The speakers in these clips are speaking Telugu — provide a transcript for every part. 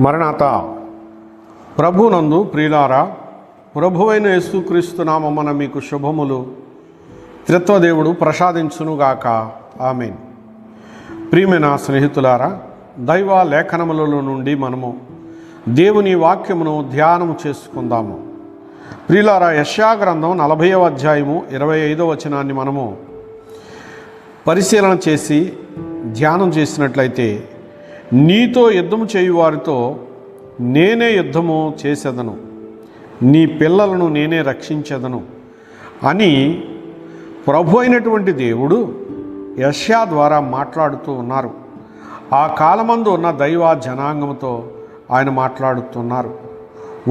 మరణాత ప్రభునందు ప్రియులారా, ప్రభువైన యేసుక్రీస్తు నామమున మీకు శుభములు త్రిత్వదేవుడు ప్రసాదించునుగాక. ఆమేన్. ప్రియమైన స్నేహితులారా, దైవ లేఖనములలో నుండి మనము దేవుని వాక్యమును ధ్యానము చేసుకుందాము. ప్రియులారా, యెషయా గ్రంథం 40వ అధ్యాయము 25వ వచనాన్ని మనము పరిశీలన చేసి ధ్యానం చేసినట్లయితే, నీతో యుద్ధము చేయువారితో నేనే యుద్ధము చేసేదను, నీ పిల్లలను నేనే రక్షించేదను అని ప్రభు అయినటువంటి దేవుడు యెషయా ద్వారా మాట్లాడుతూ ఉన్నారు. ఆ కాలమందు ఉన్న దైవ జనాంగంతో ఆయన మాట్లాడుతున్నారు.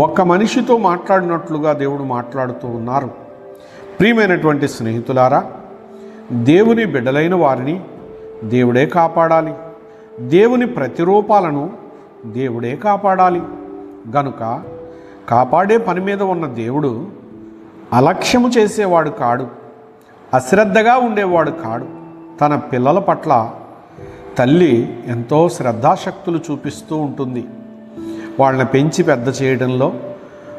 ఒక్క మనిషితో మాట్లాడినట్లుగా దేవుడు మాట్లాడుతూ ఉన్నారు. ప్రియమైనటువంటి స్నేహితులారా, దేవుని బిడ్డలైన వారిని దేవుడే కాపాడాలి. దేవుని ప్రతిరూపాలను దేవుడే కాపాడాలి. గనుక కాపాడే పని మీద ఉన్న దేవుడు అలక్ష్యము చేసేవాడు కాడు, అశ్రద్ధగా ఉండేవాడు కాడు. తన పిల్లల పట్ల తల్లి ఎంతో శ్రద్ధాశక్తులు చూపిస్తూ ఉంటుంది. వాళ్ళని పెంచి పెద్ద చేయడంలో,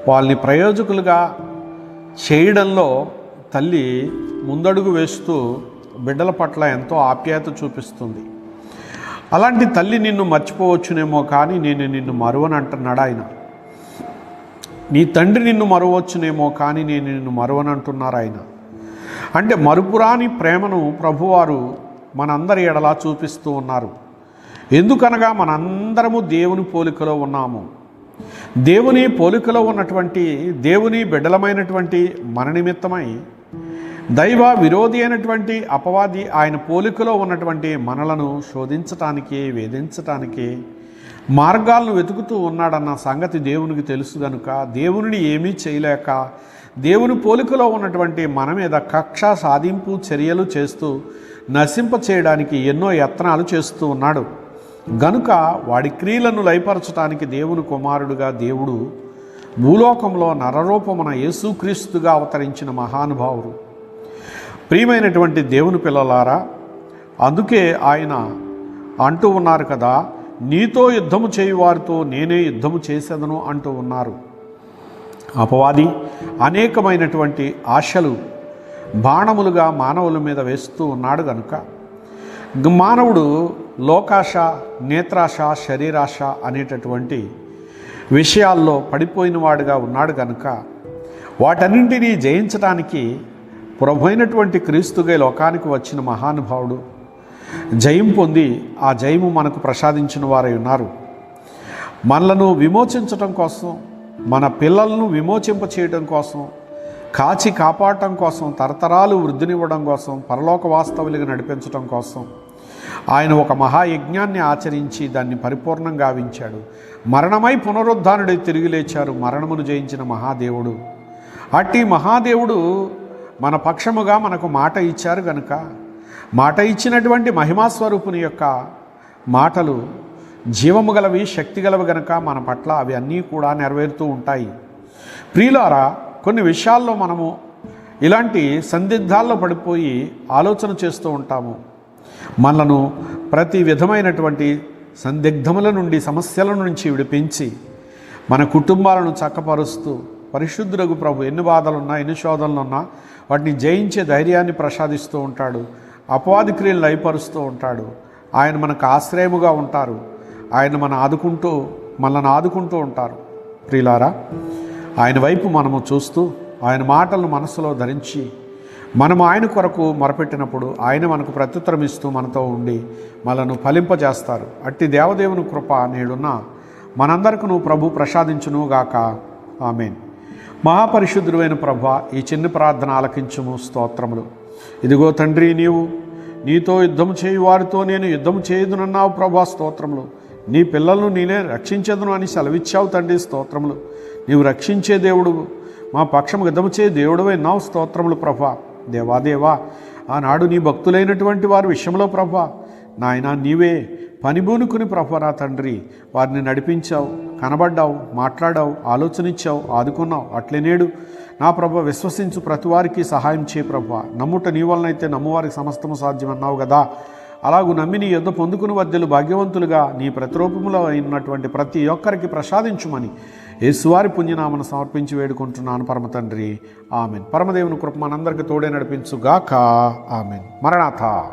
వాళ్ళని ప్రయోజకులుగా చేయడంలో తల్లి ముందడుగు వేస్తూ బిడ్డల పట్ల ఎంతో ఆప్యాయత చూపిస్తుంది. అలాంటి తల్లి నిన్ను మర్చిపోవచ్చునేమో, కానీ నేను నిన్ను మరువని అంటున్నాడు ఆయన. నీ తండ్రి నిన్ను మరువచ్చునేమో, కానీ నేను నిన్ను మరువని అంటున్నారు ఆయన. అంటే మరుపురాని ప్రేమను ప్రభువారు మనందరి ఎడలా చూపిస్తూ ఉన్నారు. ఎందుకనగా మనందరము దేవుని పోలికలో ఉన్నాము. దేవుని పోలికలో ఉన్నటువంటి దేవుని బిడ్డలమైనటువంటి మన నిమిత్తమై దైవ విరోధి అయినటువంటి అపవాది ఆయన పోలికలో ఉన్నటువంటి మనలను శోధించటానికి, వేధించటానికి మార్గాలను వెతుకుతూ ఉన్నాడన్న సంగతి దేవునికి తెలుసు. కనుక దేవునిని ఏమీ చేయలేక దేవుని పోలికలో ఉన్నటువంటి మన మీద కక్ష సాధింపు చర్యలు చేస్తూ నశింప చేయడానికి ఎన్నో యత్నాలు చేస్తూ ఉన్నాడు. గనుక వాడి క్రియలను లయపరచడానికి దేవుని కుమారుడుగా దేవుడు భూలోకంలో నరరూపమున యేసుక్రీస్తుగా అవతరించిన మహానుభావుడు. ప్రియమైనటువంటి దేవుని పిల్లలారా, అందుకే ఆయన అంటూ ఉన్నారు కదా, నీతో యుద్ధము చేయువారితో నేనే యుద్ధము చేసేదను అంటూ ఉన్నారు. అపవాది అనేకమైనటువంటి ఆశలు బాణములుగా మానవుల మీద వేస్తూ ఉన్నాడు. కనుక మానవుడు లోకాశ, నేత్రాశ, శరీరాశ అనేటటువంటి విషయాల్లో పడిపోయిన వాడుగా ఉన్నాడు. కనుక వాటన్నింటినీ జయించడానికి ప్రభు అయినటువంటి క్రీస్తుగా లోకానికి వచ్చిన మహానుభావుడు జయం పొంది ఆ జయము మనకు ప్రసాదించిన వారై ఉన్నారు. మనలను విమోచించటం కోసం, మన పిల్లలను విమోచింప చేయడం కోసం, కాచి కాపాడటం కోసం, తరతరాలు వృద్ధినివ్వడం కోసం, పరలోక వాస్తవులుగా నడిపించడం కోసం ఆయన ఒక మహాయజ్ఞాన్ని ఆచరించి దాన్ని పరిపూర్ణంగా గావించాడు. మరణమై పునరుద్ధానుడై తిరిగి లేచారు మరణమును జయించిన మహాదేవుడు. అట్టి మహాదేవుడు మన పక్షముగా మనకు మాట ఇచ్చారు. గనుక మాట ఇచ్చినటువంటి మహిమాస్వరూపుని యొక్క మాటలు జీవము గలవి, శక్తి గలవి. గనుక మన పట్ల అవి అన్నీ కూడా నెరవేరుతూ ఉంటాయి. ప్రియులారా, కొన్ని విషయాల్లో మనము ఇలాంటి సందిగ్ధాల్లో పడిపోయి ఆలోచన చేస్తూ ఉంటాము. మనలను ప్రతి విధమైనటువంటి సందిగ్ధముల నుండి, సమస్యల నుంచి విడిపించి మన కుటుంబాలను చక్కపరుస్తూ పరిశుద్ధులకు ప్రభు ఎన్ని బాధలున్నా, ఎన్ని శోధనలున్నా వాటిని జయించే ధైర్యాన్ని ప్రసాదిస్తూ ఉంటాడు. అపవాది క్రియలు లయపరుస్తూ ఉంటాడు. ఆయన మనకు ఆశ్రయముగా ఉంటారు. ఆయన మనల్ని ఆదుకుంటూ ఉంటారు. ప్రియులారా, ఆయన వైపు మనము చూస్తూ ఆయన మాటలను మనసులో ధరించి మనము ఆయన కొరకు మొరపెట్టినప్పుడు ఆయన మనకు ప్రత్యుత్తరం ఇస్తూ మనతో ఉండి మనను ఫలింపజేస్తారు. అట్టి దేవదేవుని కృప నేడున్న మనందరికీ ప్రభు ప్రసాదించునుగాక. ఆమేన్. మహాపరిశుద్ధుడైన ప్రభువా, ఈ చిన్న ప్రార్థన ఆలకించుము. స్తోత్రములు. ఇదిగో తండ్రి, నీతో యుద్ధము చేయు వారితో నేను యుద్ధము చేయదునన్నావు ప్రభువా. స్తోత్రములు. నీ పిల్లలను నేనే రక్షించదును అని సెలవిచ్చావు తండ్రి. స్తోత్రములు. నీవు రక్షించే దేవుడు, మా పక్షము యుద్ధము చేయ దేవుడు అయినావు. స్తోత్రములు ప్రభువా. దేవాదేవా, ఆనాడు నీ భక్తులైనటువంటి వారి విషయంలో ప్రభువా నాయన నీవే పనిబూనుకుని ప్రభువా నా తండ్రి వారిని నడిపించావు, కనబడ్డావు, మాట్లాడావు, ఆలోచన ఇచ్చావు, ఆదుకున్నావు. అట్లే నేడు నా ప్రభువా విశ్వసించు ప్రతి వారికి సహాయం చేయ ప్రభువా. నమ్ముట నీ వలనైతే నమ్మువారికి సమస్తము సాధ్యమన్నావు కదా. అలాగూ నమ్మి నీ యొద్ద పొందుకుని వద్దెలు భాగ్యవంతులుగా నీ ప్రతిరూపములో ఉన్నటువంటి ప్రతి ఒక్కరికి ప్రసాదించుమని యేసువారి పుణ్యనామను సమర్పించి వేడుకుంటున్నాను పరమ తండ్రి. ఆమెన్. పరమదేవుని కృప మనందరికీ తోడే నడిపించుగాక. ఆమెన్. మరణాథ.